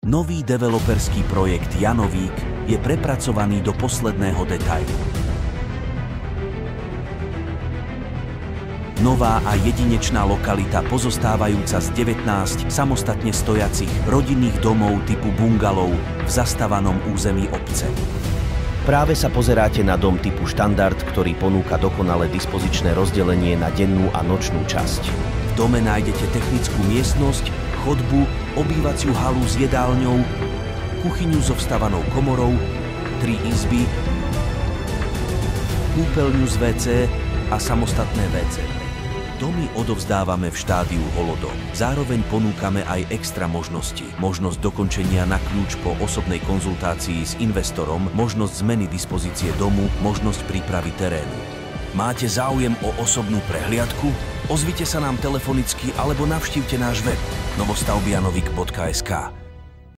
Nový developerský projekt Janovík je prepracovaný do posledného detailu. Nová a jedinečná lokalita pozostávajúca z 19 samostatne stojacich rodinných domov typu bungalov v zastávanom území obce. Práve sa pozeráte na dom typu štandard, ktorý ponúka dokonalé dispozičné rozdelenie na dennú a nočnú časť. V dome nájdete technickú miestnosť, chodbu, obývaciu halu s jedálňou, kuchyňu so vstavanou komorou, 3 izby, kúpeľňu z WC a samostatné WC. Domy odovzdávame v štádiu holodom. Zároveň ponúkame aj extra možnosti. Možnosť dokončenia na kľúč po osobnej konzultácii s investorom, možnosť zmeny dispozície domu, možnosť prípravy terénu. Máte záujem o osobnú prehliadku? Ozvite sa nám telefonicky alebo navštívte náš web novostavbyjanovik.sk.